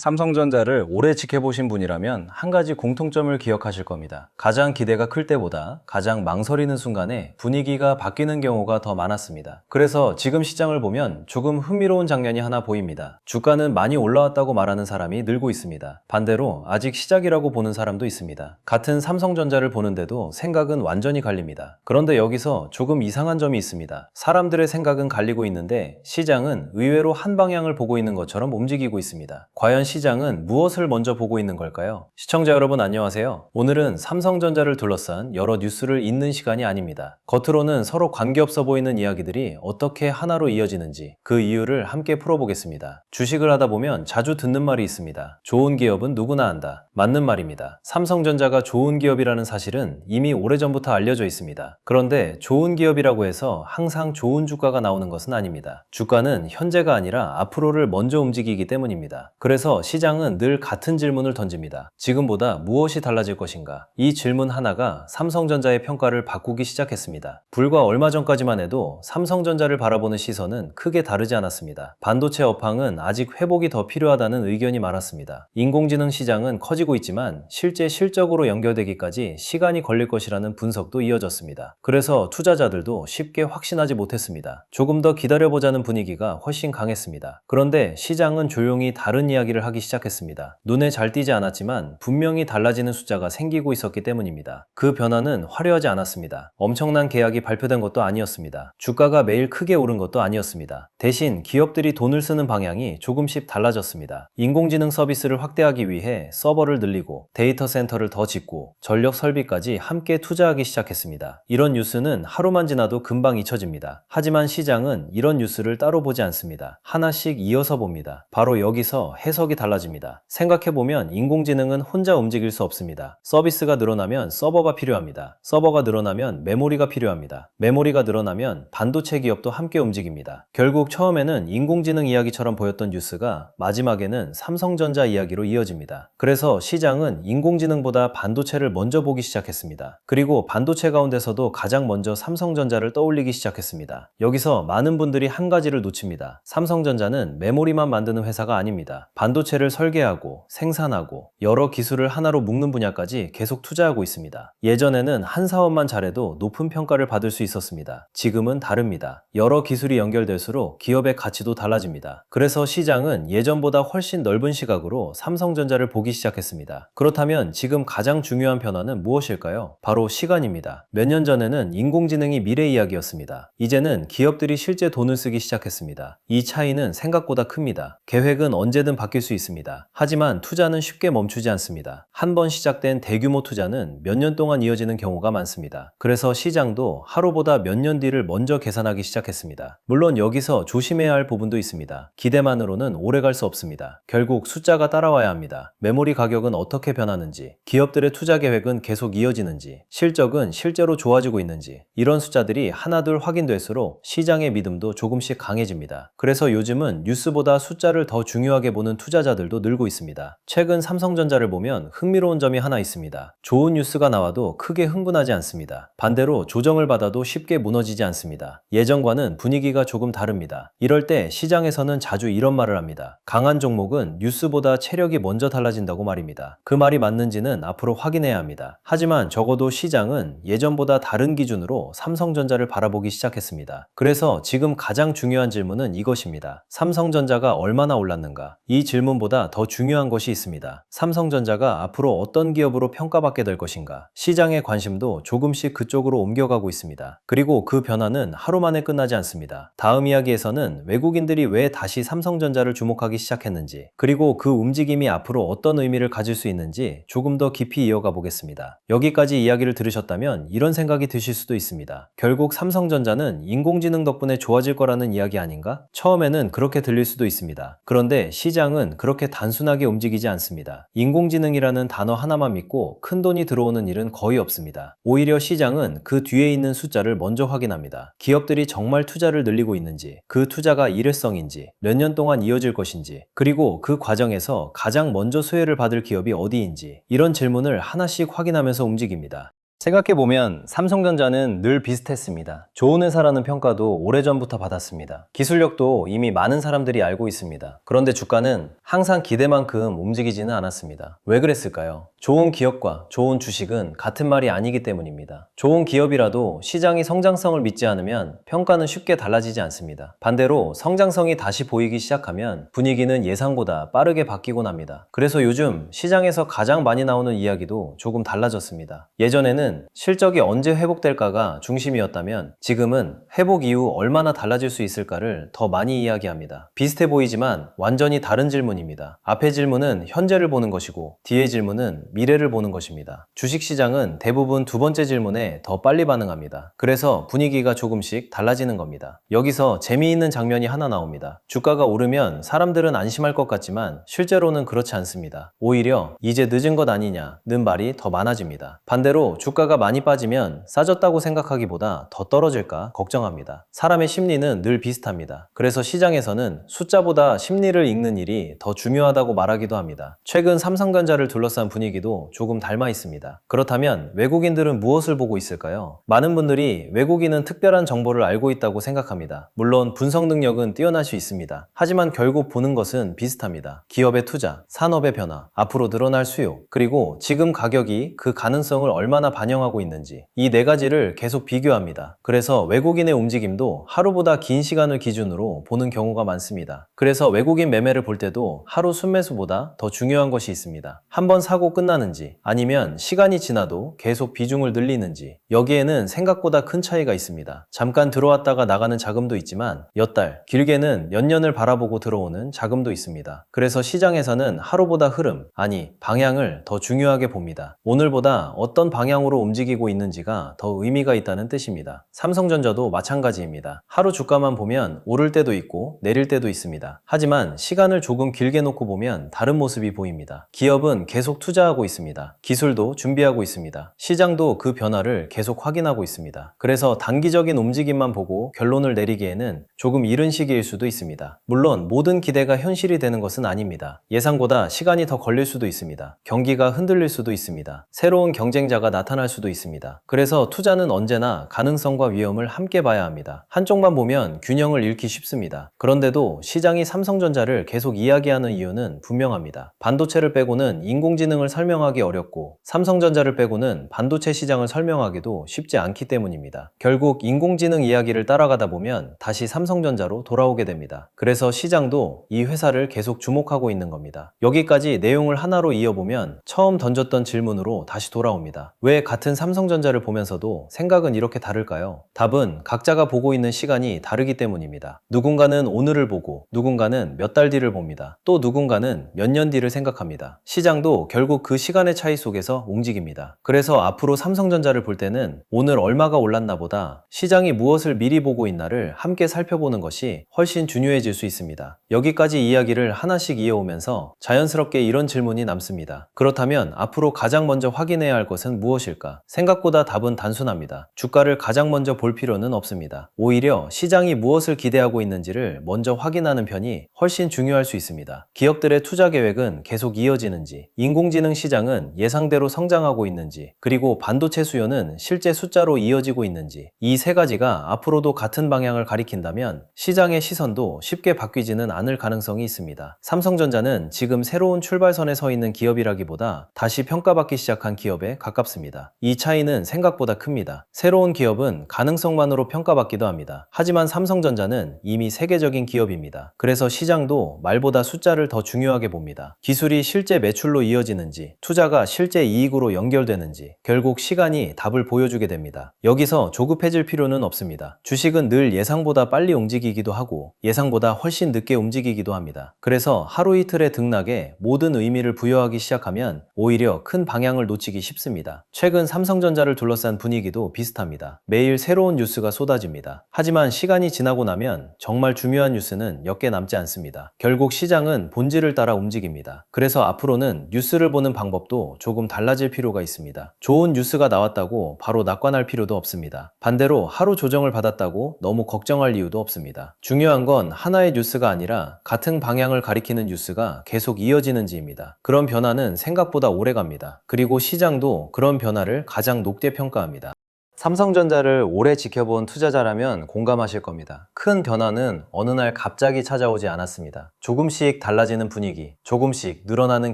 삼성전자를 오래 지켜보신 분이라면 한 가지 공통점을 기억하실 겁니다. 가장 기대가 클 때보다 가장 망설이는 순간에 분위기가 바뀌는 경우가 더 많았습니다. 그래서 지금 시장을 보면 조금 흥미로운 장면이 하나 보입니다. 주가는 많이 올라왔다고 말하는 사람이 늘고 있습니다. 반대로 아직 시작이라고 보는 사람도 있습니다. 같은 삼성전자를 보는데도 생각은 완전히 갈립니다. 그런데 여기서 조금 이상한 점이 있습니다. 사람들의 생각은 갈리고 있는데 시장은 의외로 한 방향을 보고 있는 것처럼 움직이고 있습니다. 과연 시장은 무엇을 먼저 보고 있는 걸까요? 시청자 여러분 안녕하세요. 오늘은 삼성전자를 둘러싼 여러 뉴스를 잇는 시간이 아닙니다. 겉으로는 서로 관계없어 보이는 이야기들이 어떻게 하나로 이어지는지 그 이유를 함께 풀어보겠습니다. 주식을 하다 보면 자주 듣는 말이 있습니다. 좋은 기업은 누구나 한다. 맞는 말입니다. 삼성전자가 좋은 기업이라는 사실은 이미 오래전부터 알려져 있습니다. 그런데 좋은 기업이라고 해서 항상 좋은 주가가 나오는 것은 아닙니다. 주가는 현재가 아니라 앞으로를 먼저 움직이기 때문입니다. 그래서 시장은 늘 같은 질문을 던집니다. 지금보다 무엇이 달라질 것인가? 이 질문 하나가 삼성전자의 평가를 바꾸기 시작했습니다. 불과 얼마 전까지만 해도 삼성전자를 바라보는 시선은 크게 다르지 않았습니다. 반도체 업황은 아직 회복이 더 필요하다는 의견이 많았습니다. 인공지능 시장은 커지고 있지만 실제 실적으로 연결되기까지 시간이 걸릴 것이라는 분석도 이어졌습니다. 그래서 투자자들도 쉽게 확신하지 못했습니다. 조금 더 기다려보자는 분위기가 훨씬 강했습니다. 그런데 시장은 조용히 다른 이야기를 하기 시작했습니다. 눈에 잘 띄지 않았지만 분명히 달라지는 숫자가 생기고 있었기 때문입니다. 그 변화는 화려하지 않았습니다. 엄청난 계약이 발표된 것도 아니었습니다. 주가가 매일 크게 오른 것도 아니었습니다. 대신 기업들이 돈을 쓰는 방향이 조금씩 달라졌습니다. 인공지능 서비스를 확대하기 위해 서버를 늘리고 데이터 센터를 더 짓고 전력 설비까지 함께 투자하기 시작했습니다. 이런 뉴스는 하루만 지나도 금방 잊혀집니다. 하지만 시장은 이런 뉴스를 따로 보지 않습니다. 하나씩 이어서 봅니다. 바로 여기서 해석이 달라집니다. 생각해보면 인공지능은 혼자 움직일 수 없습니다. 서비스가 늘어나면 서버가 필요합니다. 서버가 늘어나면 메모리가 필요합니다. 메모리가 늘어나면 반도체 기업도 함께 움직입니다. 결국 처음에는 인공지능 이야기처럼 보였던 뉴스가 마지막에는 삼성전자 이야기로 이어집니다. 그래서 시장은 인공지능보다 반도체를 먼저 보기 시작했습니다. 그리고 반도체 가운데서도 가장 먼저 삼성전자를 떠올리기 시작했습니다. 여기서 많은 분들이 한 가지를 놓칩니다. 삼성전자는 메모리만 만드는 회사가 아닙니다. 반도체를 설계하고 생산하고 여러 기술을 하나로 묶는 분야까지 계속 투자하고 있습니다. 예전에는 한 사업만 잘해도 높은 평가를 받을 수 있었습니다. 지금은 다릅니다. 여러 기술이 연결될수록 기업의 가치도 달라집니다. 그래서 시장은 예전보다 훨씬 넓은 시각으로 삼성전자를 보기 시작했습니다. 그렇다면 지금 가장 중요한 변화는 무엇일까요? 바로 시간입니다. 몇 년 전에는 인공지능이 미래 이야기였습니다. 이제는 기업들이 실제 돈을 쓰기 시작했습니다. 이 차이는 생각보다 큽니다. 계획은 언제든 바뀔 수 있습니다. 하지만 투자는 쉽게 멈추지 않습니다. 한 번 시작된 대규모 투자는 몇 년 동안 이어지는 경우가 많습니다. 그래서 시장도 하루보다 몇 년 뒤를 먼저 계산하기 시작했습니다. 물론 여기서 조심해야 할 부분도 있습니다. 기대만으로는 오래 갈 수 없습니다. 결국 숫자가 따라와야 합니다. 메모리 가격은 어떻게 변하는지, 기업들의 투자 계획은 계속 이어지는지, 실적은 실제로 좋아지고 있는지, 이런 숫자들이 하나둘 확인될수록 시장의 믿음도 조금씩 강해집니다. 그래서 요즘은 뉴스보다 숫자를 더 중요하게 보는 투자자들도 늘고 있습니다. 최근 삼성전자를 보면 흥미로운 점이 하나 있습니다. 좋은 뉴스가 나와도 크게 흥분하지 않습니다. 반대로 조정을 받아도 쉽게 무너지지 않습니다. 예전과는 분위기가 조금 다릅니다. 이럴 때 시장에서는 자주 이런 말을 합니다. 강한 종목은 뉴스보다 체력이 먼저 달라진다고 말입니다. 그 말이 맞는지는 앞으로 확인해야 합니다. 하지만 적어도 시장은 예전보다 다른 기준으로 삼성전자를 바라보기 시작했습니다. 그래서 지금 가장 중요한 질문은 이것입니다. 삼성전자가 얼마나 올랐는가? 이 질문보다 더 중요한 것이 있습니다. 삼성전자가 앞으로 어떤 기업으로 평가받게 될 것인가? 시장의 관심도 조금씩 그쪽으로 옮겨가고 있습니다. 그리고 그 변화는 하루 만에 끝나지 않습니다. 다음 이야기에서는 외국인들이 왜 다시 삼성전자를 주목하기 시작했는지, 그리고 그 움직임이 앞으로 어떤 의미를 가질 수 있는지 조금 더 깊이 이어가 보겠습니다. 여기까지 이야기를 들으셨다면 이런 생각이 드실 수도 있습니다. 결국 삼성전자는 인공지능 덕분에 좋아질 거라는 이야기 아닌가? 처음에는 그렇게 들릴 수도 있습니다. 그런데 시장은 그렇게 단순하게 움직이지 않습니다. 인공지능이라는 단어 하나만 믿고 큰 돈이 들어오는 일은 거의 없습니다. 오히려 시장은 그 뒤에 있는 숫자를 먼저 확인합니다. 기업들이 정말 투자를 늘리고 있는지, 그 투자가 일회성인지, 몇 년 동안 이어질 것인지, 그리고 그 과정에서 가장 먼저 수혜를 받을 기업이 어디인지, 이런 질문을 하나씩 확인하면서 움직입니다. 생각해보면 삼성전자는 늘 비슷했습니다. 좋은 회사라는 평가도 오래전부터 받았습니다. 기술력도 이미 많은 사람들이 알고 있습니다. 그런데 주가는 항상 기대만큼 움직이지는 않았습니다. 왜 그랬을까요? 좋은 기업과 좋은 주식은 같은 말이 아니기 때문입니다. 좋은 기업이라도 시장이 성장성을 믿지 않으면 평가는 쉽게 달라지지 않습니다. 반대로 성장성이 다시 보이기 시작하면 분위기는 예상보다 빠르게 바뀌곤 합니다. 그래서 요즘 시장에서 가장 많이 나오는 이야기도 조금 달라졌습니다. 예전에는 실적이 언제 회복될까가 중심이었다면 지금은 회복 이후 얼마나 달라질 수 있을까를 더 많이 이야기합니다. 비슷해 보이지만 완전히 다른 질문입니다. 앞의 질문은 현재를 보는 것이고 뒤의 질문은 미래를 보는 것입니다. 주식시장은 대부분 두 번째 질문에 더 빨리 반응합니다. 그래서 분위기가 조금씩 달라지는 겁니다. 여기서 재미있는 장면이 하나 나옵니다. 주가가 오르면 사람들은 안심할 것 같지만 실제로는 그렇지 않습니다. 오히려 이제 늦은 것 아니냐는 말이 더 많아집니다. 반대로 주가가 많이 빠지면 싸졌다고 생각하기보다 더 떨어질까 걱정합니다. 사람의 심리는 늘 비슷합니다. 그래서 시장에서는 숫자보다 심리를 읽는 일이 더 중요하다고 말하기도 합니다. 최근 삼성전자를 둘러싼 분위기도 조금 닮아 있습니다. 그렇다면 외국인들은 무엇을 보고 있을까요? 많은 분들이 외국인은 특별한 정보를 알고 있다고 생각합니다. 물론 분석 능력은 뛰어날 수 있습니다. 하지만 결국 보는 것은 비슷합니다. 기업의 투자, 산업의 변화, 앞으로 늘어날 수요, 그리고 지금 가격이 그 가능성을 얼마나 반영하고 있는지, 이 네 가지를 계속 비교합니다. 그래서 외국인의 움직임도 하루보다 긴 시간을 기준으로 보는 경우가 많습니다. 그래서 외국인 매매를 볼 때도 하루 순매수보다 더 중요한 것이 있습니다. 한번 사고 끝나는지 아니면 시간이 지나도 계속 비중을 늘리는지, 여기에는 생각보다 큰 차이가 있습니다. 잠깐 들어왔다가 나가는 자금도 있지만 몇 달, 길게는 몇 년을 바라보고 들어오는 자금도 있습니다. 그래서 시장에서는 하루보다 흐름, 아니 방향을 더 중요하게 봅니다. 오늘보다 어떤 방향으로 움직이고 있는지가 더 의미가 있다는 뜻입니다. 삼성전자도 마찬가지입니다. 하루 주가만 보면 오를 때도 있고 내릴 때도 있습니다. 하지만 시간을 조금 길게 놓고 보면 다른 모습이 보입니다. 기업은 계속 투자하고 있습니다. 기술도 준비하고 있습니다. 시장도 그 변화를 계속 확인하고 있습니다. 그래서 단기적인 움직임만 보고 결론을 내리기에는 조금 이른 시기일 수도 있습니다. 물론 모든 기대가 현실이 되는 것은 아닙니다. 예상보다 시간이 더 걸릴 수도 있습니다. 경기가 흔들릴 수도 있습니다. 새로운 경쟁자가 나타날 수도 있습니다. 그래서 투자는 언제나 가능성과 위험을 함께 봐야 합니다. 한쪽만 보면 균형을 잃기 쉽습니다. 그런데도 시장이 삼성전자를 계속 이야기하는 이유는 분명합니다. 반도체를 빼고는 인공지능을 설명하기 어렵고 삼성전자를 빼고는 반도체 시장을 설명하기도 쉽지 않기 때문입니다. 결국 인공지능 이야기를 따라가다 보면 다시 삼성전자로 돌아오게 됩니다. 그래서 시장도 이 회사를 계속 주목하고 있는 겁니다. 여기까지 내용을 하나로 이어보면 처음 던졌던 질문으로 다시 돌아옵니다. 왜 같은 삼성전자를 보면서도 생각은 이렇게 다를까요? 답은 각자가 보고 있는 시간이 다르기 때문입니다. 누군가는 오늘을 보고 누군가는 몇 달 뒤를 봅니다. 또 누군가는 몇 년 뒤를 생각합니다. 시장도 결국 그 시간의 차이 속에서 움직입니다. 그래서 앞으로 삼성전자를 볼 때는 오늘 얼마가 올랐나 보다 시장이 무엇을 미리 보고 있나를 함께 살펴보는 것이 훨씬 중요해질 수 있습니다. 여기까지 이야기를 하나씩 이어오면서 자연스럽게 이런 질문이 남습니다. 그렇다면 앞으로 가장 먼저 확인해야 할 것은 무엇일까? 생각보다 답은 단순합니다. 주가를 가장 먼저 볼 필요는 없습니다. 오히려 시장이 무엇을 기대하고 있는지를 먼저 확인하는 편이 훨씬 중요할 수 있습니다. 기업들의 투자 계획은 계속 이어지는지, 인공지능 시장은 예상대로 성장하고 있는지, 그리고 반도체 수요는 실제 숫자로 이어지고 있는지, 이 세 가지가 앞으로도 같은 방향을 가리킨다면 시장의 시선도 쉽게 바뀌지는 않을 가능성이 있습니다. 삼성전자는 지금 새로운 출발선에 서 있는 기업이라기보다 다시 평가받기 시작한 기업에 가깝습니다. 이 차이는 생각보다 큽니다. 새로운 기업은 가능성만으로 평가받기도 합니다. 하지만 삼성전자는 이미 세계적인 기업입니다. 그래서 시장도 말보다 숫자를 더 중요하게 봅니다. 기술이 실제 매출로 이어지는지, 투자가 실제 이익으로 연결되는지, 결국 시간이 답을 보여주게 됩니다. 여기서 조급해질 필요는 없습니다. 주식은 늘 예상보다 빨리 움직이기도 하고 예상보다 훨씬 늦게 움직이기도 합니다. 그래서 하루 이틀의 등락에 모든 의미를 부여하기 시작하면 오히려 큰 방향을 놓치기 쉽습니다. 최근 삼성전자를 둘러싼 분위기도 비슷합니다. 매일 새로운 뉴스가 쏟아집니다. 하지만 시간이 지나고 나면 정말 중요한 뉴스는 몇 개 남지 않습니다. 결국 시장은 본질을 따라 움직입니다. 그래서 앞으로는 뉴스를 보는 방법도 조금 달라질 필요가 있습니다. 좋은 뉴스가 나왔다고 바로 낙관할 필요도 없습니다. 반대로 하루 조정을 받았다고 너무 걱정할 이유도 없습니다. 중요한 건 하나의 뉴스가 아니라 같은 방향을 가리키는 뉴스가 계속 이어지는지입니다. 그런 변화는 생각보다 오래 갑니다. 그리고 시장도 그런 변화를 투자를 가장 높게 평가합니다. 삼성전자를 오래 지켜본 투자자라면 공감하실 겁니다. 큰 변화는 어느 날 갑자기 찾아오지 않았습니다. 조금씩 달라지는 분위기, 조금씩 늘어나는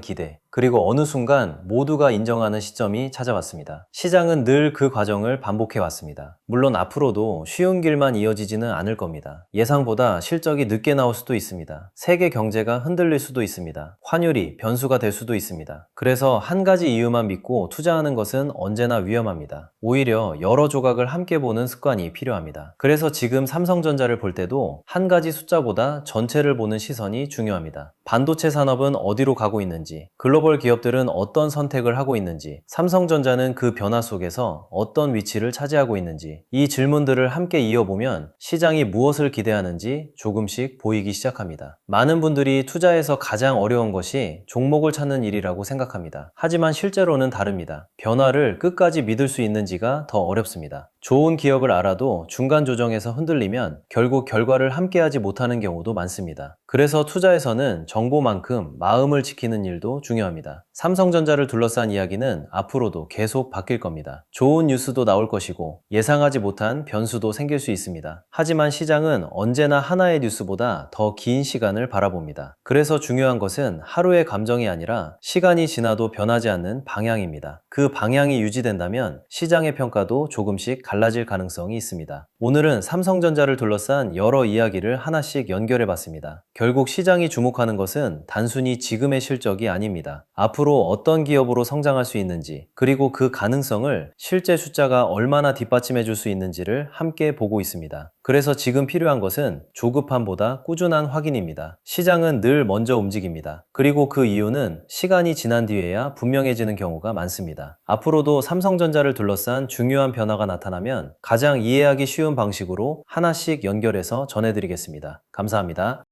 기대, 그리고 어느 순간 모두가 인정하는 시점이 찾아왔습니다. 시장은 늘 그 과정을 반복해 왔습니다. 물론 앞으로도 쉬운 길만 이어지지는 않을 겁니다. 예상보다 실적이 늦게 나올 수도 있습니다. 세계 경제가 흔들릴 수도 있습니다. 환율이 변수가 될 수도 있습니다. 그래서 한 가지 이유만 믿고 투자하는 것은 언제나 위험합니다. 오히려 여러 조각을 함께 보는 습관이 필요합니다. 그래서 지금 삼성전자를 볼 때도 한 가지 숫자보다 전체를 보는 시선이 중요합니다. 반도체 산업은 어디로 가고 있는지, 글로벌 기업들은 어떤 선택을 하고 있는지, 삼성전자는 그 변화 속에서 어떤 위치를 차지하고 있는지, 이 질문들을 함께 이어보면 시장이 무엇을 기대하는지 조금씩 보이기 시작합니다. 많은 분들이 투자에서 가장 어려운 것이 종목을 찾는 일이라고 생각합니다. 하지만 실제로는 다릅니다. 변화를 끝까지 믿을 수 있는지가 더 어렵습니다. 좋은 기업을 알아도 중간 조정에서 흔들리면 결국 결과를 함께하지 못하는 경우도 많습니다. 그래서 투자에서는 정보만큼 마음을 지키는 일도 중요합니다. 삼성전자를 둘러싼 이야기는 앞으로도 계속 바뀔 겁니다. 좋은 뉴스도 나올 것이고 예상하지 못한 변수도 생길 수 있습니다. 하지만 시장은 언제나 하나의 뉴스보다 더 긴 시간을 바라봅니다. 그래서 중요한 것은 하루의 감정이 아니라 시간이 지나도 변하지 않는 방향입니다. 그 방향이 유지된다면 시장의 평가도 조금씩 달라질 가능성이 있습니다. 오늘은 삼성전자를 둘러싼 여러 이야기를 하나씩 연결해 봤습니다. 결국 시장이 주목하는 것은 단순히 지금의 실적이 아닙니다. 앞으로 어떤 기업으로 성장할 수 있는지, 그리고 그 가능성을 실제 숫자가 얼마나 뒷받침해 줄 수 있는지를 함께 보고 있습니다. 그래서 지금 필요한 것은 조급함보다 꾸준한 확인입니다. 시장은 늘 먼저 움직입니다. 그리고 그 이유는 시간이 지난 뒤에야 분명해지는 경우가 많습니다. 앞으로도 삼성전자를 둘러싼 중요한 변화가 나타나면 가장 이해하기 쉬운 방식으로 하나씩 연결해서 전해드리겠습니다. 감사합니다.